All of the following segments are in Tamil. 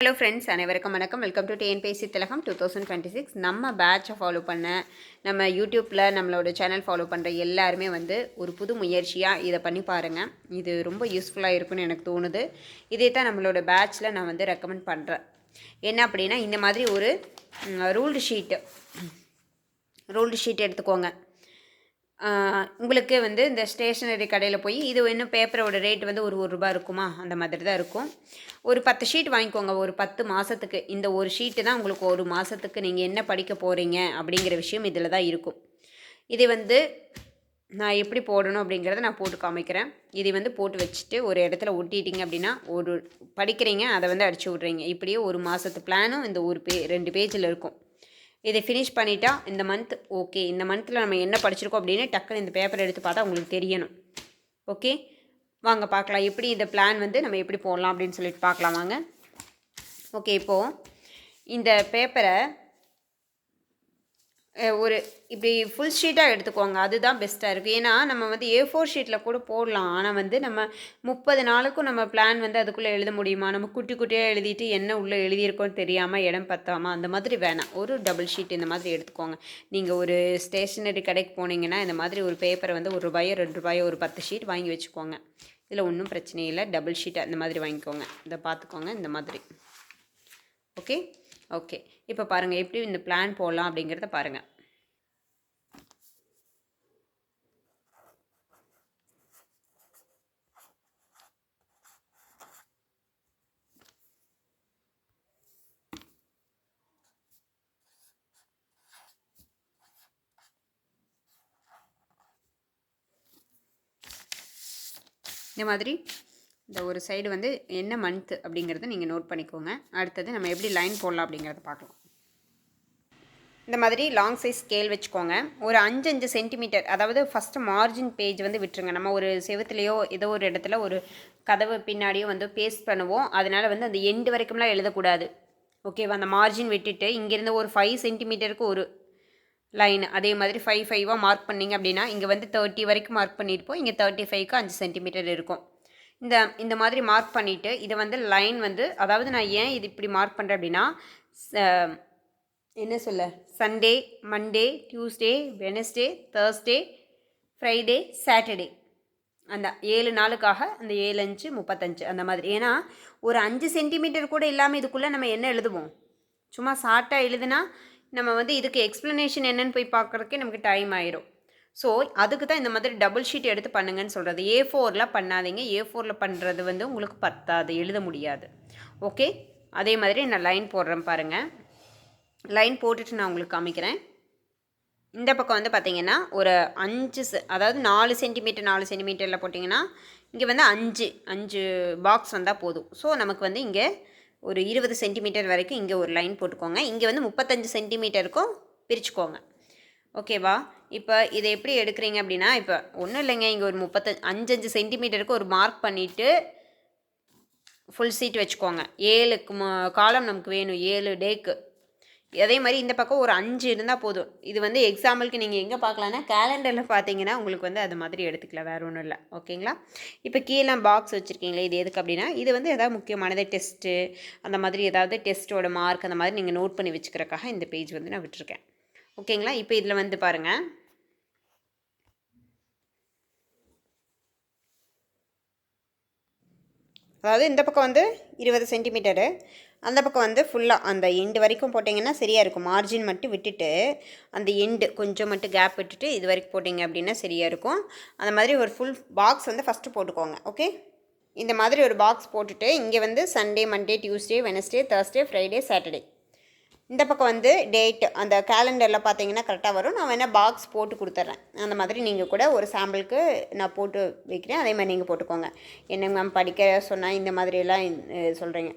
ஹலோ ஃப்ரெண்ட்ஸ், அனைவருக்கும் வணக்கம். வெல்கம் டு டிஎன்பிஎஸ்சி திலகம் 2026. நம்ம பேட்சை ஃபாலோ பண்ண, நம்ம யூடியூப்பில் நம்மளோட சேனல் ஃபாலோ பண்ணுற எல்லாருமே ஒரு புது முயற்சியாக இதை பண்ணி பாருங்கள். இது ரொம்ப யூஸ்ஃபுல்லாக இருக்குன்னு எனக்கு தோணுது. இதே தான் நம்மளோட பேட்சில் நான் ரெக்கமெண்ட் பண்ணுறேன். என்ன அப்படின்னா, இந்த மாதிரி ஒரு ரூல்டு ஷீட் எடுத்துக்கோங்க. உங்களுக்கு இந்த ஸ்டேஷ்னரி கடையில் போய் இது இன்னும் பேப்பரோட ரேட் ஒரு ரூபா இருக்குமா, அந்த மாதிரி தான் இருக்கும். ஒரு 10 ஷீட் வாங்கிக்கோங்க. ஒரு 10 மாதத்துக்கு இந்த ஒரு ஷீட்டு தான் உங்களுக்கு ஒரு மாதத்துக்கு நீங்கள் என்ன படிக்க போகிறீங்க அப்படிங்கிற விஷயம் இதில் தான் இருக்கும். இதை நான் எப்படி போடணும் அப்படிங்கிறத நான் போட்டு காமிக்கிறேன். இதை போட்டு வச்சுட்டு ஒரு இடத்துல ஒட்டிட்டிங்க அப்படின்னா, ஒரு படிக்கிறீங்க, அதை அடிச்சு விட்றீங்க. இப்படியே ஒரு மாதத்து பிளானும் இந்த 2 பேஜில் இருக்கும். இதை ஃபினிஷ் பண்ணிட்டா இந்த மந்த் ஓகே, இந்த மந்தில் நம்ம என்ன படிச்சிருக்கோம் அப்படின்னு டக்குன்னு இந்த பேப்பர் எடுத்து பார்த்தா உங்களுக்கு தெரியணும். ஓகே, வாங்க பார்க்கலாம் எப்படி இந்த பிளான் நம்ம எப்படி போடலாம் அப்படின்னு சொல்லிட்டு பார்க்கலாம் வாங்க. ஓகே, இப்போது இந்த பேப்பரை ஒரு இப்படி ஃபுல் ஷீட்டாக எடுத்துக்கோங்க. அதுதான் பெஸ்ட்டாக இருக்குது. ஏன்னா நம்ம A4 ஷீட்டில் கூட போடலாம். ஆனால் நம்ம 30 நாளுக்கும் நம்ம பிளான் அதுக்குள்ளே எழுத முடியுமா? நம்ம குட்டி குட்டியாக எழுதிட்டு என்ன உள்ளே எழுதியிருக்கோன்னு தெரியாமல் இடம் பத்தாமல் அந்த மாதிரி வேணாம். ஒரு டபுள் ஷீட் இந்த மாதிரி எடுத்துக்கோங்க. நீங்கள் ஒரு ஸ்டேஷ்னரி கடைக்கு போனீங்கன்னா இந்த மாதிரி ஒரு பேப்பரை ₹1 ₹2 ஒரு 10 ஷீட் வாங்கி வச்சுக்கோங்க. இதில் ஒன்றும் பிரச்சனை இல்லை. டபுள் ஷீட் அந்த மாதிரி வாங்கிக்கோங்க. இதை பார்த்துக்கோங்க இந்த மாதிரி. ஓகே, இப்போ பாருங்கள் எப்படி இந்த பிளான் போடலாம் அப்படிங்கிறத பாருங்கள். இந்த மாதிரி இந்த ஒரு சைடு என்ன மந்த் அப்படிங்கிறத நீங்கள் நோட் பண்ணிக்கோங்க. அடுத்தது நம்ம எப்படி லைன் போடலாம் அப்படிங்கிறத பார்க்கலாம். இந்த மாதிரி லாங் சைஸ் ஸ்கேல் வச்சுக்கோங்க. ஒரு 5 சென்டிமீட்டர், அதாவது ஃபஸ்ட்டு மார்ஜின் பேஜ் விட்டுருங்க. நம்ம ஒரு செவத்துலேயோ ஏதோ ஒரு இடத்துல ஒரு கதவு பின்னாடியோ பேஸ்ட் பண்ணுவோம். அதனால் அந்த எண்டு வரைக்கும்லாம் எழுதக்கூடாது. ஓகேவா? அந்த மார்ஜின் விட்டுட்டு இங்கேருந்து ஒரு 5 சென்டிமீட்டருக்கு ஒரு லைன், அதே மாதிரி 5 மார்க் பண்ணிங்க அப்படின்னா இங்கே 30 வரைக்கும் மார்க் பண்ணியிருப்போம். இங்கே 35க்கு 5 சென்டிமீட்டர் இருக்கும். இந்த மாதிரி மார்க் பண்ணிவிட்டு இதை லைன் அதாவது நான் ஏன் இது இப்படி மார்க் பண்ணுறேன் அப்படின்னா, என்ன சொல்ல, Sunday, Monday, Tuesday, Wednesday, Thursday, Friday, Saturday, அந்த 7 நாளுக்காக அந்த 7 5 35 அந்த மாதிரி. ஏன்னா ஒரு 5 சென்டிமீட்டர் கூட இல்லாமல் இதுக்குள்ளே நம்ம என்ன எழுதுவோம்? சும்மா ஷார்ட்டாக எழுதுனா நம்ம இதுக்கு எக்ஸ்ப்ளனேஷன் என்னன்னு போய் பார்க்குறதுக்கே நமக்கு டைம் ஆயிரும். ஸோ அதுக்கு தான் இந்த மாதிரி டபுள் ஷீட் எடுத்து பண்ணுங்கன்னு சொல்கிறது. A4ல் பண்ணாதீங்க. A4ல் பண்ணுறது உங்களுக்கு பத்தாது, எழுத முடியாது. ஓகே, அதே மாதிரி நான் லைன் போடுறேன் பாருங்கள். லைன் போட்டுட்டு நான் உங்களுக்கு காமிக்கிறேன். இந்த பக்கம் பார்த்தீங்கன்னா ஒரு 5 அதாவது 4 சென்டிமீட்டரில் போட்டிங்கன்னா இங்கே 5 பாக்ஸ் வந்தால் போதும். ஸோ நமக்கு இங்கே ஒரு 20 சென்டிமீட்டர் வரைக்கும் இங்கே ஒரு லைன் போட்டுக்கோங்க. இங்கே 35 சென்டிமீட்டருக்கும் பிரிச்சுக்கோங்க. ஓகேவா? இப்போ இதை எப்படி எடுக்கிறீங்க அப்படின்னா, இப்போ ஒன்றும் இல்லைங்க, இங்கே ஒரு 5 சென்டிமீட்டருக்கு ஒரு மார்க் பண்ணிவிட்டு ஃபுல் சீட் வச்சுக்கோங்க. 7 காலம் நமக்கு வேணும், 7 டேக்கு. அதே மாதிரி இந்த பக்கம் ஒரு 5 இருந்தால் போதும். இது எக்ஸாம்பிளுக்கு நீங்கள் எங்கே பார்க்கலான்னா கேலண்டரில் பார்த்தீங்கன்னா உங்களுக்கு அது மாதிரி எடுத்துக்கலாம், வேறு ஒன்றும் இல்லை. ஓகேங்களா? இப்போ கீழே பாக்ஸ் வச்சுருக்கீங்களே, இது எதுக்கு அப்படின்னா, இது ஏதாவது முக்கியமானது டெஸ்ட்டு அந்த மாதிரி ஏதாவது டெஸ்ட்டோட மார்க் அந்த மாதிரி நீங்கள் நோட் பண்ணி வச்சுக்கிறக்காக இந்த பேஜ் நான் விட்டுருக்கேன். ஓகேங்களா? இப்போ இதில் பாருங்கள், அதாவது இந்த பக்கம் 20 சென்டிமீட்டரு, அந்த பக்கம் ஃபுல்லாக அந்த எண்டு வரைக்கும் போட்டிங்கன்னா சரியாக இருக்கும். மார்ஜின் மட்டும் விட்டுட்டு அந்த எண்டு கொஞ்சம் மட்டும் கேப் விட்டுட்டு இது வரைக்கும் போட்டிங்க அப்படின்னா சரியாக இருக்கும். அந்த மாதிரி ஒரு ஃபுல் பாக்ஸ் ஃபஸ்ட்டு போட்டுக்கோங்க. ஓகே, இந்த மாதிரி ஒரு பாக்ஸ் போட்டுட்டு இங்கே Sunday, Monday, Tuesday, Wednesday, Thursday, Friday, Saturday. இந்த பக்கம் டேட் அந்த கேலண்டரில் பார்த்தீங்கன்னா கரெக்டாக வரும். நான் வேணால் பாக்ஸ் போட்டு கொடுத்துட்றேன். அந்த மாதிரி நீங்கள் கூட ஒரு சாம்பிளுக்கு நான் போட்டு வைக்கிறேன். அதே மாதிரி நீங்கள் போட்டுக்கோங்க. என்ன மேம் படிக்க சொன்னால் இந்த மாதிரியெல்லாம் சொல்கிறீங்க.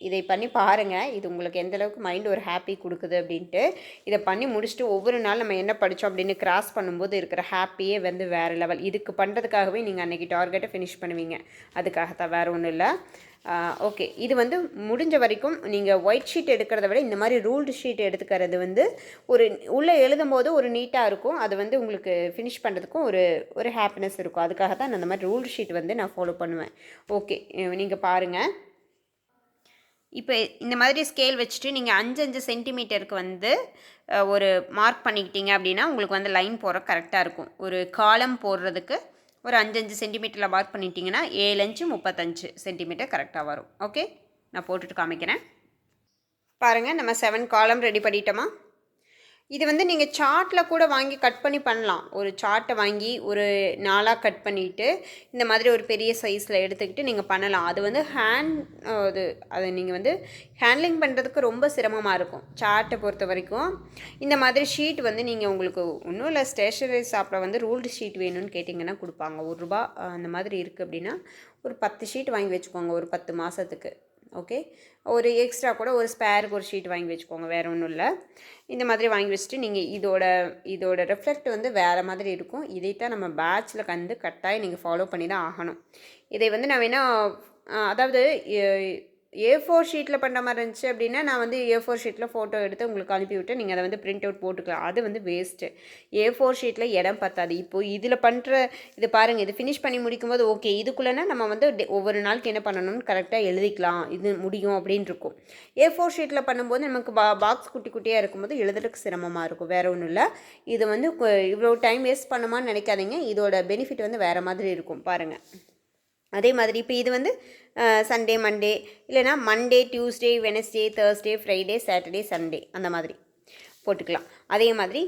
இதை பண்ணி பாருங்கள். இது உங்களுக்கு எந்தளவுக்கு மைண்டு ஒரு ஹாப்பி கொடுக்குது அப்படின்ட்டு. இதை பண்ணி முடிச்சுட்டு ஒவ்வொரு நாள் நம்ம என்ன படித்தோம் அப்படின்னு கிராஸ் பண்ணும்போது இருக்கிற ஹாப்பியே வேறு லெவல். இதுக்கு பண்ணுறதுக்காகவே நீங்கள் அன்றைக்கி டார்கெட்டை ஃபினிஷ் பண்ணுவீங்க. அதுக்காகத்தான், வேறு ஒன்றும் இல்லை. ஓகே, இது முடிஞ்ச வரைக்கும் நீங்கள் ஒயிட் ஷீட் எடுக்கிறத விட இந்த மாதிரி ரூல்டு ஷீட் எடுத்துக்கிறது ஒரு உள்ளே எழுதும் போது ஒரு நீட்டாக இருக்கும். அது உங்களுக்கு ஃபினிஷ் பண்ணுறதுக்கும் ஒரு ஹாப்பினஸ் இருக்கும். அதுக்காக தான் நான் இந்த மாதிரி ரூல்டு ஷீட் நான் ஃபாலோ பண்ணுவேன். ஓகே, நீங்கள் பாருங்கள். இப்போ இந்த மாதிரி ஸ்கேல் வச்சுட்டு நீங்கள் 5 சென்டிமீட்டருக்கு வந்து ஒரு மார்க் பண்ணிக்கிட்டீங்க அப்படின்னா உங்களுக்கு வந்து லைன் போட கரெக்டாக இருக்கும். ஒரு காலம் போடுறதுக்கு ஒரு 5 சென்டிமீட்டரில் மார்க் பண்ணிட்டீங்கன்னா 7 35 சென்டிமீட்டர் கரெக்டாக வரும். ஓகே, நான் போட்டுட்டு காமிக்கிறேன் பாருங்கள். நம்ம 7 காலம் ரெடி பண்ணிட்டோமா? இது வந்து நீங்கள் சார்ட்டில் கூட வாங்கி கட் பண்ணி பண்ணலாம். ஒரு சார்ட்டை வாங்கி ஒரு 4ஆக கட் பண்ணிவிட்டு இந்த மாதிரி ஒரு பெரிய சைஸில் எடுத்துக்கிட்டு நீங்கள் பண்ணலாம். அது வந்து அதை நீங்கள் வந்து ஹேண்ட்லிங் பண்ணுறதுக்கு ரொம்ப சிரமமாக இருக்கும். சார்ட்டை பொறுத்த வரைக்கும் இந்த மாதிரி ஷீட் வந்து நீங்கள் உங்களுக்கு ஒன்றும் இல்லை, ஸ்டேஷனரி ஷாப்பில் வந்து ரூல்டு ஷீட் வேணும்னு கேட்டிங்கன்னா கொடுப்பாங்க. ₹1 அந்த மாதிரி இருக்குது அப்படின்னா ஒரு 10 ஷீட் வாங்கி வச்சுக்கோங்க ஒரு 10 மாதத்துக்கு. ஓகே, ஒரு எக்ஸ்ட்ரா கூட ஒரு ஸ்பேருக்கு ஒரு ஷீட் வாங்கி வச்சுக்கோங்க, வேறு ஒன்றும் இல்லை. இந்த மாதிரி வாங்கி வச்சுட்டு நீங்கள் இதோட ரெஃப்ளெக்ட் வந்து வேறு மாதிரி இருக்கும். இதைத்தான் நம்ம பேட்சில் கட்டாயம் நீங்கள் ஃபாலோ பண்ணி தான் ஆகணும். இதை வந்து நான் வேணால் அதாவது A4 ஷீட்டில் பண்ணுற மாதிரி இருந்துச்சு அப்படின்னா நான் வந்து A4 ஷீட்டில் ஃபோட்டோ எடுத்து உங்களுக்கு அனுப்பிவிட்டு நீங்கள் அதை வந்து பிரிண்ட் அவுட் போட்டுக்கலாம். அது வந்து வேஸ்ட்டு. A4 ஷீட்டில் இடம் பத்தாது. இப்போது இதில் பண்ணுற இது பாருங்கள், இது ஃபினிஷ் பண்ணி முடிக்கும்போது ஓகே, இதுக்குள்ளேனா நம்ம வந்து ஒவ்வொரு நாளுக்கு என்ன பண்ணணும்னு கரெக்டாக எழுதிக்கலாம், இது முடியும் அப்படின்னு இருக்கும். A4 ஷீட்டில் பண்ணும்போது நமக்கு பாக்ஸ் குட்டி குட்டியாக இருக்கும்போது எழுதுறதுக்கு சிரமமாக இருக்கும். வேறு ஒன்றும் இல்லை. இது வந்து இவ்வளோ டைம் வேஸ்ட் பண்ணுமான்னு நினைக்காதீங்க. இதோட பெனிஃபிட் வந்து வேறு மாதிரி இருக்கும் பாருங்கள். அதே மாதிரி இப்போ இது வந்து சண்டே மண்டே இல்லைனா Monday Tuesday Wednesday Thursday Friday Saturday Sunday அந்த மாதிரி போட்டுக்கலாம். அதே மாதிரி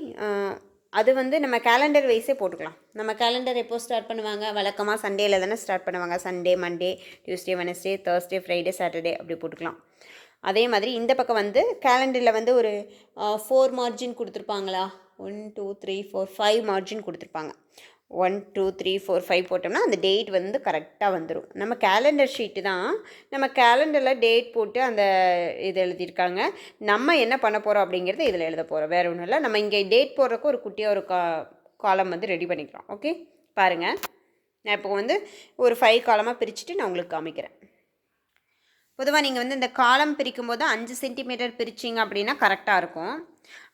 அது வந்து நம்ம கேலண்டர் வைஸே போட்டுக்கலாம். நம்ம கேலண்டர் எப்போ ஸ்டார்ட் பண்ணுவாங்க? வழக்கமாக சண்டேயில் தானே ஸ்டார்ட் பண்ணுவாங்க. Sunday Monday Tuesday Wednesday Thursday Friday Saturday அப்படி போட்டுக்கலாம். அதே மாதிரி இந்த பக்கம் வந்து கேலண்டரில் வந்து ஒரு 4 மார்ஜின் கொடுத்துருப்பாங்களா? 1 2 3 4 5 மார்ஜின் கொடுத்துருப்பாங்க. 1 2 3 4 5 போட்டோம்னா அந்த டேட் வந்து கரெக்டாக வந்துடும். நம்ம கேலண்டர் ஷீட்டு தான், நம்ம கேலண்டரில் டேட் போட்டு அந்த இது எழுதியிருக்காங்க. நம்ம என்ன பண்ண போகிறோம் அப்படிங்கிறது இதில் எழுத போகிறோம். வேறு ஒன்றும் இல்லை. நம்ம இங்கே டேட் போடுறதுக்கு ஒரு குட்டியாக ஒரு காலம் வந்து ரெடி பண்ணிக்கலாம். ஓகே, பாருங்கள். நான் இப்போ வந்து ஒரு 5 காலமாக பிரிச்சுட்டு நான் உங்களுக்கு காமிக்கிறேன். பொதுவாக நீங்கள் வந்து இந்த காலம் பிரிக்கும்போது 5 சென்டிமீட்டர் பிரிச்சிங்க அப்படின்னா கரெக்டாக இருக்கும்.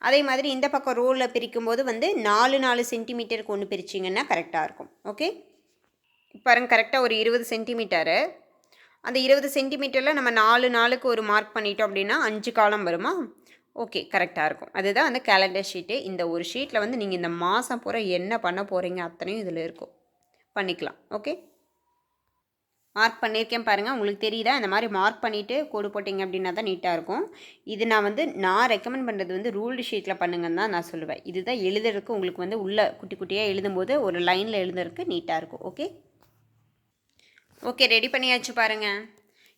அதே மாதிரி இந்த பக்கம் ரோவில் பிரிக்கும்போது வந்து 4 சென்டிமீட்டருக்கு ஒன்று பிரிச்சிங்கன்னா கரெக்டாக இருக்கும். ஓகே, பாருங்க, கரெக்டாக ஒரு 20 சென்டிமீட்டரு. அந்த 20 சென்டிமீட்டரில் நம்ம 4 ஒரு மார்க் பண்ணிட்டோம் அப்படின்னா 5 காலம் வருமா? ஓகே, கரெக்டாக இருக்கும். அதுதான் அந்த கேலண்டர் ஷீட்டு. இந்த ஒரு ஷீட்டில் வந்து நீங்கள் இந்த மாதம் பூரா என்ன பண்ண போகிறீங்க அத்தனையும் இதில் இருக்கும், பண்ணிக்கலாம். ஓகே, மார்க் பண்ணியிருக்கேன் பாருங்கள். உங்களுக்கு தெரியுதா? இந்த மாதிரி மார்க் பண்ணிவிட்டு கோடு போட்டிங்க அப்படின்னா தான் நீட்டாக இருக்கும். இது நான் ரெக்கமெண்ட் பண்ணுறது வந்து ரூல்டு ஷீட்டில் பண்ணுங்கன்னு தான் நான் சொல்லுவேன். இதுதான் எழுதுறதுக்கு உங்களுக்கு வந்து உள்ளே குட்டி குட்டியாக எழுதும்போது ஒரு லைனில் எழுதுறதுக்கு நீட்டாக இருக்கும். ஓகே ஓகே, ரெடி பண்ணியாச்சு பாருங்கள்.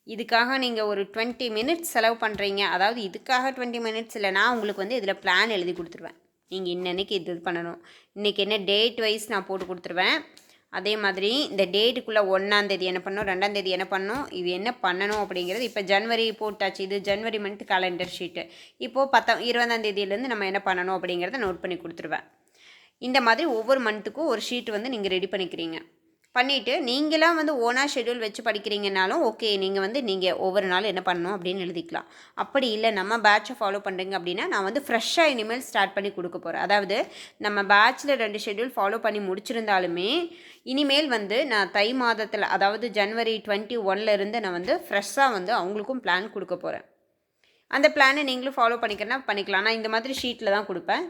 இதுக்காக நீங்கள் ஒரு 20 மினிட்ஸ் செலவு பண்ணுறீங்க. அதாவது இதுக்காக 20 மினிட்ஸ் இல்லை, நான் உங்களுக்கு வந்து இதில் பிளான் எழுதி கொடுத்துருவேன். நீங்கள் இன்னன்னைக்கு இது பண்ணணும், இன்றைக்கி என்ன டேட் வைஸ் நான் போட்டு கொடுத்துருவேன். அதே மாதிரி இந்த டேட்டுக்குள்ளே 1ஆம் தேதி என்ன பண்ணணும், 2ஆம் தேதி என்ன பண்ணணும், இது என்ன பண்ணணும் அப்படிங்கிறது. இப்போ ஜனவரி போட்டாச்சு, இது ஜனவரி மந்த் கேலண்டர் ஷீட்டு. இப்போது 20ஆம் தேதியிலேருந்து நம்ம என்ன பண்ணணும் அப்படிங்கிறத நோட் பண்ணி கொடுத்துருவேன். இந்த மாதிரி ஒவ்வொரு மந்த்துக்கும் ஒரு ஷீட் வந்து நீங்கள் ரெடி பண்ணிக்கிறீங்க. பண்ணிவிட்டு நீங்களாம் வந்து ஓனாக ஷெட்யூல் வச்சு படிக்கிறீங்கனாலும் ஓகே, நீங்கள் ஒவ்வொரு நாளும் என்ன பண்ணணும் அப்படின்னு எழுதிக்கலாம். அப்படி இல்லை, நம்ம பேட்சை ஃபாலோ பண்ணுறீங்க அப்படின்னா நான் வந்து ஃப்ரெஷ்ஷாக இனிமேல் ஸ்டார்ட் பண்ணி கொடுக்க போகிறேன். அதாவது நம்ம பேட்சில் 2 ஷெட்யூல் ஃபாலோ பண்ணி முடிச்சிருந்தாலுமே இனிமேல் வந்து நான் தை மாதத்தில், அதாவது ஜனவரி 21 நான் வந்து ஃப்ரெஷ்ஷாக வந்து அவங்களுக்கும் பிளான் கொடுக்க போகிறேன். அந்த பிளானை நீங்களும் ஃபாலோ பண்ணிக்கலாம். நான் இந்த மாதிரி ஷீட்டில் தான் கொடுப்பேன்.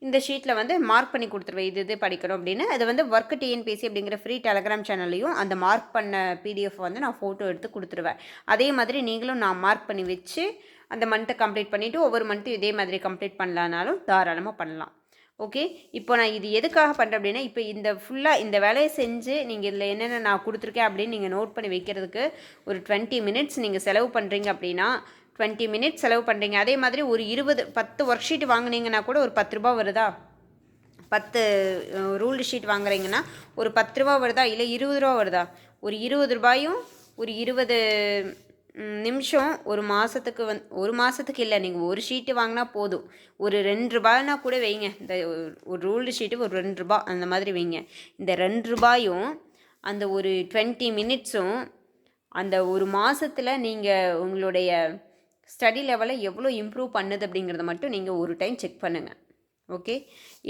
இந்த ஷீட்டில் வந்து மார்க் பண்ணி கொடுத்துருவேன், இது படிக்கணும் அப்படின்னு. அது வந்து ஒர்க் டிஎன்பிசி அப்படிங்கிற ஃப்ரீ டெலகிராம் சேனல்லையும் அந்த மார்க் பண்ண பிடிஎஃப் வந்து நான் ஃபோட்டோ எடுத்து கொடுத்துருவேன். அதே மாதிரி நீங்களும் நான் மார்க் பண்ணி வச்சு அந்த மந்த்தை கம்ப்ளீட் பண்ணிவிட்டு ஒவ்வொரு மந்த்தும் இதே மாதிரி கம்ப்ளீட் பண்ணலானாலும் தாராளமாக பண்ணலாம். ஓகே, இப்போ நான் இது எதுக்காக பண்ணுறேன் அப்படின்னா, இப்போ இந்த வேலையை செஞ்சு நீங்கள் இதில் என்னென்ன நான் கொடுத்துருக்கேன் அப்படின்னு நீங்கள் நோட் பண்ணி வைக்கிறதுக்கு ஒரு 20 மினிட்ஸ் நீங்கள் செலவு பண்ணுறீங்க அப்படின்னா 20 மினிட்ஸ் செலவு பண்ணுறீங்க. அதே மாதிரி ஒரு 10 ஒர்க் ஷீட் வாங்கினீங்கன்னா கூட ஒரு ₹10 வருதா? 10 ரூல்டு ஷீட் வாங்குறீங்கன்னா ஒரு ₹10 வருதா? இல்லை ₹20 வருதா? ஒரு ₹20 ஒரு 20 நிமிஷம் ஒரு மாதத்துக்கு ஒரு மாதத்துக்கு இல்லை, நீங்கள் ஒரு ஷீட்டு வாங்கினா போதும். ஒரு ₹2 கூட வைங்க. இந்த ஒரு ரூல்டு ஷீட்டு ஒரு ₹2 அந்த மாதிரி வைங்க. இந்த ₹2 அந்த ஒரு 20 மினிட்ஸும் அந்த ஒரு மாதத்தில் நீங்கள் உங்களுடைய ஸ்டடி லெவலை எவ்வளோ இம்ப்ரூவ் பண்ணுது அப்படிங்கிறத மட்டும் நீங்கள் ஒரு டைம் செக் பண்ணுங்கள். ஓகே.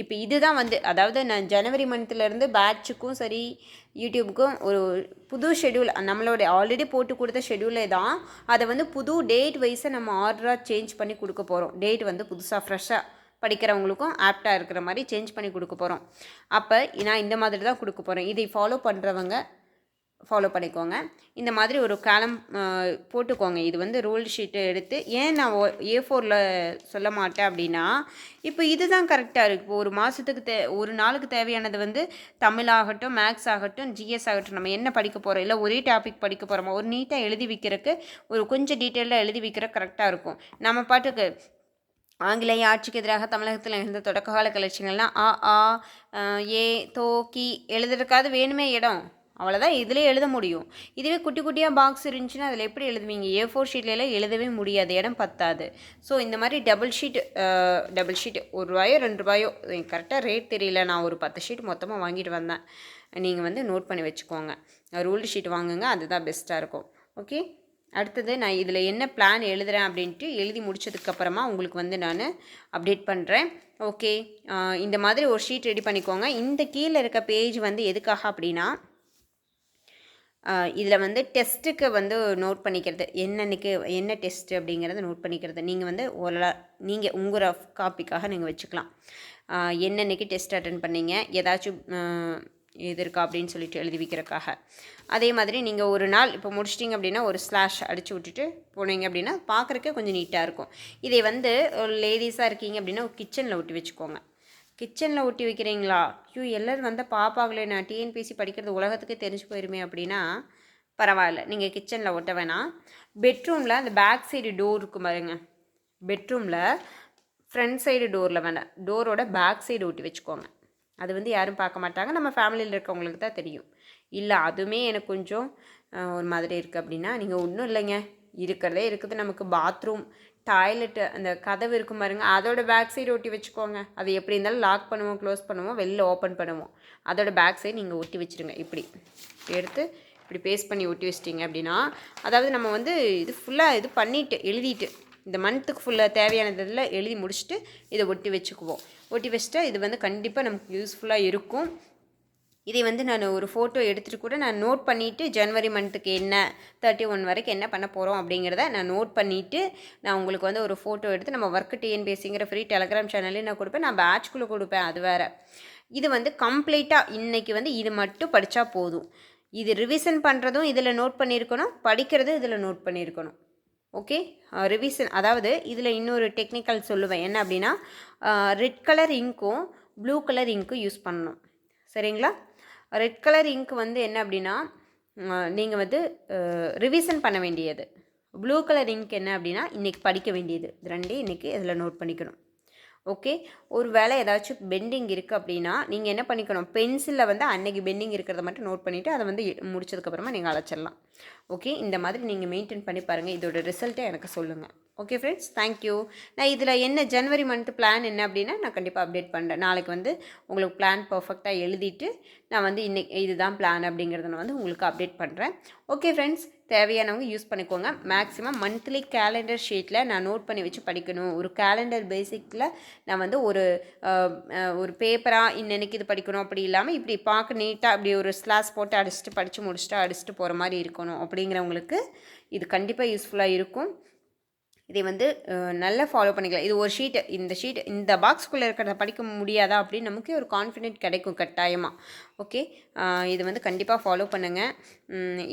இப்போ இதுதான் வந்து அதாவது நான் ஜனவரி மந்த்லேருந்து பேட்சுக்கும் சரி யூடியூபுக்கும் ஒரு புது ஷெடியூல் நம்மளோட ஆல்ரெடி போட்டு கொடுத்த ஷெடியூலே தான் அதை வந்து புது டேட் வைஸை நம்ம ஆர்டராக சேஞ்ச் பண்ணி கொடுக்க போகிறோம். டேட் வந்து புதுசாக ஃப்ரெஷ்ஷாக படிக்கிறவங்களுக்கும் ஆப்டாக இருக்கிற மாதிரி சேஞ்ச் பண்ணி கொடுக்க போகிறோம். அப்போ நான் இந்த மாதிரி தான் கொடுக்க போகிறேன். இதை ஃபாலோ பண்ணுறவங்க ஃபாலோ பண்ணிக்கோங்க. இந்த மாதிரி ஒரு காலம் போட்டுக்கோங்க. இது வந்து ரூல் ஷீட்டை எடுத்து ஏன் நான் A4ல் சொல்ல மாட்டேன் அப்படின்னா, இப்போ இதுதான் கரெக்டாக இருக்குது. இப்போ ஒரு மாதத்துக்கு ஒரு நாளுக்கு தேவையானது வந்து தமிழ் ஆகட்டும், மேக்ஸ் ஆகட்டும், ஜிஎஸ் ஆகட்டும், நம்ம என்ன படிக்க போகிறோம், இல்லை ஒரே டாபிக் படிக்க போகிறோமா, ஒரு நீட்டாக எழுதி வைக்கிறதுக்கு ஒரு கொஞ்சம் டீட்டெயிலாக எழுதி வைக்கிற கரெக்டாக இருக்கும். நம்ம பாட்டுக்கு ஆங்கிலேய ஆட்சிக்கு எதிராக தமிழகத்தில் இருந்த தொடக்ககால கிளர்ச்சிகள்னால் ஏ தோ கி எழுதுறதுக்காவது வேணுமே இடம், அவ்வளோதான் இதிலே எழுத முடியும். இதுவே குட்டி குட்டியாக பாக்ஸ் இருந்துச்சுன்னா அதில் எப்படி எழுதுவீங்க? A4 ஷீட்லலாம் எழுதவே முடியாது, இடம் பத்தாது. ஸோ இந்த மாதிரி டபுள் ஷீட் ₹1 ₹2 கரெக்டாக ரேட் தெரியல, நான் ஒரு 10 ஷீட் மொத்தமாக வாங்கிட்டு வந்தேன். நீங்கள் வந்து நோட் பண்ணி வச்சுக்கோங்க. ரூல்டு ஷீட் வாங்குங்க, அதுதான் பெஸ்ட்டாக இருக்கும். ஓகே. அடுத்தது நான் இதில் என்ன பிளான் எழுதுகிறேன் அப்படின்ட்டு எழுதி முடிச்சதுக்கப்புறமா உங்களுக்கு வந்து நான் அப்டேட் பண்ணுறேன். ஓகே. இந்த மாதிரி ஒரு ஷீட் ரெடி பண்ணிக்கோங்க. இந்த கீழே இருக்க பேஜ் வந்து எதுக்காக அப்படின்னா, இதில் வந்து டெஸ்ட்டுக்கு வந்து நோட் பண்ணிக்கிறது, என்னன்னைக்கு என்ன டெஸ்ட்டு அப்படிங்கிறத நோட் பண்ணிக்கிறது. நீங்கள் வந்து நீங்கள் உங்கள் ரஃப் காப்பிக்காக நீங்கள் வச்சுக்கலாம். என்னன்னைக்கு டெஸ்ட் அட்டன் பண்ணீங்க, ஏதாச்சும் இது இருக்கா அப்படின்னு சொல்லிட்டு எழுதி வைக்கிறக்காக. அதே மாதிரி நீங்கள் ஒரு நாள் இப்போ முடிச்சிட்டிங்க அப்படின்னா ஒரு ஸ்லாஷ் அடித்து விட்டுட்டு போனீங்க அப்படின்னா பார்க்குறக்கே கொஞ்சம் நீட்டாக இருக்கும். இதை வந்து லேடிஸாக இருக்கீங்க அப்படின்னா கிச்சனில் ஒட்டி வச்சுக்கோங்க. கிச்சனில் ஒட்டி வைக்கிறீங்களா, எல்லோரும் வந்தால் பாப்பாங்களே, நான் டிஎன்பிஎஸ்சி படிக்கிறது உலகத்துக்கே தெரிஞ்சு போயிருமே அப்படின்னா பரவாயில்ல, நீங்கள் கிச்சனில் ஒட்ட வேணாம். பெட்ரூமில் அந்த பேக் சைடு டோர் இருக்கும் பாருங்க, பெட்ரூமில் ஃப்ரண்ட் சைடு டோரில் வேணாம், டோரோட பேக் சைடு ஒட்டி வச்சுக்கோங்க. அது வந்து யாரும் பார்க்க மாட்டாங்க, நம்ம ஃபேமிலியில் இருக்கவங்களுக்கு தான் தெரியும். இல்லை அதுவுமே எனக்கு கொஞ்சம் ஒரு மாதிரி இருக்குது அப்படின்னா நீங்கள் ஒன்றும் இல்லைங்க, இருக்கிறதே இருக்குது நமக்கு பாத்ரூம் டாய்லெட்டு அந்த கதவு இருக்கும் பாருங்க, அதோட பேக் சைடு ஒட்டி வச்சுக்கோங்க. அது எப்படி இருந்தாலும் லாக் பண்ணுவோம், க்ளோஸ் பண்ணுவோம், வெளில ஓப்பன் பண்ணுவோம். அதோட பேக் சைடு நீங்கள் ஒட்டி வச்சுருங்க. இப்படி எடுத்து இப்படி பேஸ்ட் பண்ணி ஒட்டி வச்சிட்டிங்க அப்படின்னா, அதாவது நம்ம வந்து இது ஃபுல்லாக இது பண்ணிவிட்டு எழுதிட்டு இந்த மந்த்துக்கு ஃபுல்லாக தேவையானதில் எழுதி முடிச்சுட்டு இதை ஒட்டி வச்சுக்குவோம். ஒட்டி வச்சுட்டு இது வந்து கண்டிப்பாக நமக்கு யூஸ்ஃபுல்லாக இருக்கும். இதை வந்து நான் ஒரு ஃபோட்டோ எடுத்துகிட்டு கூட நான் நோட் பண்ணிவிட்டு ஜனவரி மந்த்துக்கு என்ன 31 வரைக்கும் என்ன பண்ண போகிறோம் அப்படிங்கிறத நான் நோட் பண்ணிவிட்டு நான் உங்களுக்கு வந்து ஒரு ஃபோட்டோ எடுத்து நம்ம ஒர்க்கு டிஎன்பிஎஸ்சிங்கிற ஃப்ரீ டெலகிராம் சேனல்லையும் நான் கொடுப்பேன், நான் பேட்ச்குள்ளே கொடுப்பேன். அது வேறு. இது வந்து கம்ப்ளீட்டாக இன்றைக்கி வந்து இது மட்டும் படித்தா போதும். இது ரிவிஷன் பண்ணுறதும் இதில் நோட் பண்ணியிருக்கணும், படிக்கிறதும் இதில் நோட் பண்ணியிருக்கணும். ஓகே. ரிவிஷன் அதாவது இதில் இன்னொரு டெக்னிக்கல் சொல்லுவேன், என்ன அப்படின்னா ரெட் கலர் இங்க்கும் ப்ளூ கலர் இங்க்கும் யூஸ் பண்ணணும். சரிங்களா? ரெட் கலர் இங்க் வந்து என்ன அப்படின்னா நீங்கள் வந்து ரிவிஷன் பண்ண வேண்டியது. ப்ளூ கலர் இங்க் என்ன அப்படின்னா இன்றைக்கி படிக்க வேண்டியது. இது ரெண்டையும் இன்றைக்கி இதில் நோட் பண்ணிக்கணும். ஓகே. ஒரு வேளை ஏதாச்சும் பெண்டிங் இருக்குது அப்படின்னா நீங்கள் என்ன பண்ணிக்கணும், பென்சிலில் வந்து அன்றைக்கி பெண்டிங் இருக்கிறத மட்டும் நோட் பண்ணிவிட்டு அதை வந்து முடிச்சதுக்கப்புறமா நீங்கள் அழைச்சிடலாம். ஓகே. இந்த மாதிரி நீங்கள் மெயின்டைன் பண்ணி பாருங்கள், இதோட ரிசல்ட்டை எனக்கு சொல்லுங்கள். Okay friends, thank you. நான் இதில் என்ன ஜனவரி மந்த்து பிளான் என்ன அப்படின்னா நான் கண்டிப்பாக அப்டேட் பண்ணுறேன். நாளைக்கு வந்து உங்களுக்கு பிளான் பர்ஃபெக்டாக எழுதிட்டு நான் வந்து இன்றைக்கி இதுதான் பிளான் அப்படிங்கிறத நான் வந்து உங்களுக்கு அப்டேட் பண்ணுறேன். ஓகே ஃப்ரெண்ட்ஸ், தேவையானவங்க யூஸ் பண்ணிக்கோங்க. மேக்ஸிமம் மந்த்லி கேலண்டர் ஷீட்டில் நான் நோட் பண்ணி வச்சு படிக்கணும். ஒரு கேலண்டர் பேசிக்கில் நான் வந்து ஒரு பேப்பராக இன்னைக்கு இது படிக்கணும் அப்படி இல்லாமல் இப்படி பார்க்க நீட்டாக அப்படி ஒரு ஸ்லாஸ் போட்டு அடிச்சுட்டு படித்து அடிச்சுட்டு போகிற மாதிரி இருக்கணும். அப்படிங்கிறவங்களுக்கு இது கண்டிப்பாக யூஸ்ஃபுல்லாக இருக்கும். இதை வந்து நல்லா ஃபாலோ பண்ணிக்கலாம். இது ஒரு ஷீட்டு இந்த பாக்ஸ்குள்ளே இருக்கிறத படிக்க முடியாதா அப்படின்னு நமக்கு ஒரு கான்ஃபிடென்ட் கிடைக்கும் கட்டாயமாக. ஓகே. இது வந்து கண்டிப்பாக ஃபாலோ பண்ணுங்கள்.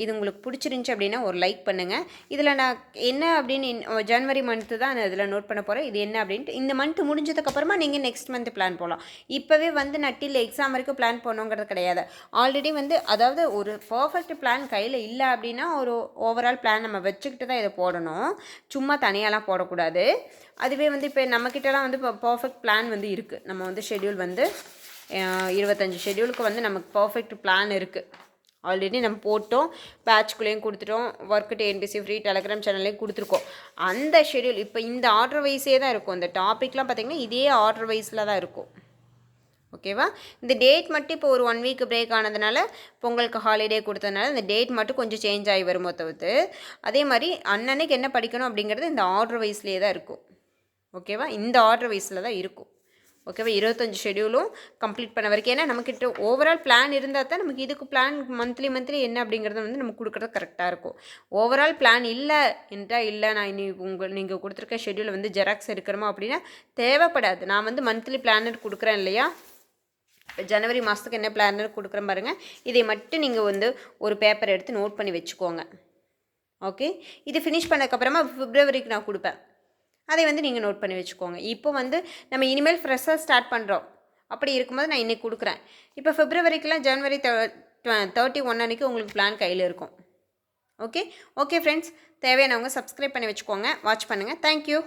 இது உங்களுக்கு பிடிச்சிருந்துச்சி அப்படின்னா ஒரு லைக் பண்ணுங்கள். இதில் நான் என்ன அப்படின்னு ஜனவரி மந்த்து தான் நான் இதில் நோட் பண்ண போகிறேன். இது என்ன அப்படின்ட்டு இந்த மந்த்து முடிஞ்சதுக்கப்புறமா நீங்கள் நெக்ஸ்ட் மந்த்து பிளான் போகலாம். இப்போவே வந்து நட்டில் எக்ஸாம் வரைக்கும் பிளான் போகணுங்கிறது கிடையாது. ஆல்ரெடி வந்து அதாவது ஒரு பர்ஃபெக்ட் பிளான் கையில் இல்லை அப்படின்னா ஒரு ஓவரால் பிளான் நம்ம வச்சுக்கிட்டு தான் இதை போடணும், சும்மா தனியாலாம் போடக்கூடாது. அதுவே வந்து இப்போ நம்மக்கிட்டலாம் வந்து இப்போ பர்ஃபெக்ட் பிளான் வந்து இருக்குது. நம்ம வந்து ஷெட்யூல் வந்து 25 ஷெட்யூலுக்கு வந்து நமக்கு பர்ஃபெக்ட் பிளான் இருக்குது. ஆல்ரெடி நம்ம போட்டோம், பேட்ச்குள்ளேயும் கொடுத்துட்டோம், ஒர்க்கு டிஎன்பிஎஸ்சி ஃப்ரீ டெலகிராம் சேனல்லையும் கொடுத்துருக்கோம். அந்த ஷெட்யூல் இப்போ இந்த ஆர்டர் வைஸே தான் இருக்கும். இந்த டாப்பிக்லாம் பார்த்திங்கன்னா இதே ஆர்டர் வைஸில் தான் இருக்கும். ஓகேவா? இந்த டேட் மட்டும் இப்போ ஒரு 1 வீக் பிரேக் ஆனதுனால பொங்கலுக்கு ஹாலிடே கொடுத்ததுனால இந்த டேட் மட்டும் கொஞ்சம் சேஞ்ச் ஆகி வருமோ தவிர்த்து அதே மாதிரி அன்னன்னைக்கு என்ன படிக்கணும் அப்படிங்கிறது இந்த ஆர்டர் வைஸ்லேயே தான் இருக்கும். ஓகேவா? இந்த ஆர்டர் வைஸில் தான் இருக்கும். ஓகேவா? 25 ஷெட்யூலும் கம்ப்ளீட் பண்ண வரைக்கும். ஏன்னா நம்மக்கிட்ட ஓவரால் பிளான் இருந்தால் தான் நமக்கு இதுக்கு பிளான் மந்த்லி நம்ம கொடுக்குறது நமக்கு கொடுக்குறது கரெக்டாக இருக்கும். ஓவரால் பிளான் இல்லை என்றால் இல்லை நான் நீங்கள் கொடுத்துருக்க ஷெட்யூலை ஜெராக்ஸ் எடுக்கிறோமா அப்படின்னா தேவைப்படாது. நான் மந்த்லி பிளானர் கொடுக்குறேன் இல்லையா? ஜனவரி மாதத்துக்கு என்ன பிளானர் கொடுக்குறேன் பாருங்கள். இதை மட்டும் நீங்கள் ஒரு பேப்பர் எடுத்து நோட் பண்ணி வச்சுக்கோங்க. ஓகே, இது ஃபினிஷ் பண்ணதுக்கப்புறமா பிப்ரவரிக்கு நான் கொடுப்பேன். அதை நீங்கள் நோட் பண்ணி வச்சுக்கோங்க. இப்போ நம்ம இனிமேல் ஃப்ரெஷ்ஷாக ஸ்டார்ட் பண்ணுறோம். அப்படி இருக்கும்போது நான் இன்றைக்கி கொடுக்குறேன். இப்போ பிப்ரவரிக்கெலாம் ஜனவரி 31 அன்றைக்கி உங்களுக்கு பிளான் கையில் இருக்கும். ஓகே ஃப்ரெண்ட்ஸ், தேவையானவங்க சப்ஸ்கிரைப் பண்ணி வச்சுக்கோங்க. வாட்ச் பண்ணுங்கள். தேங்க்யூ.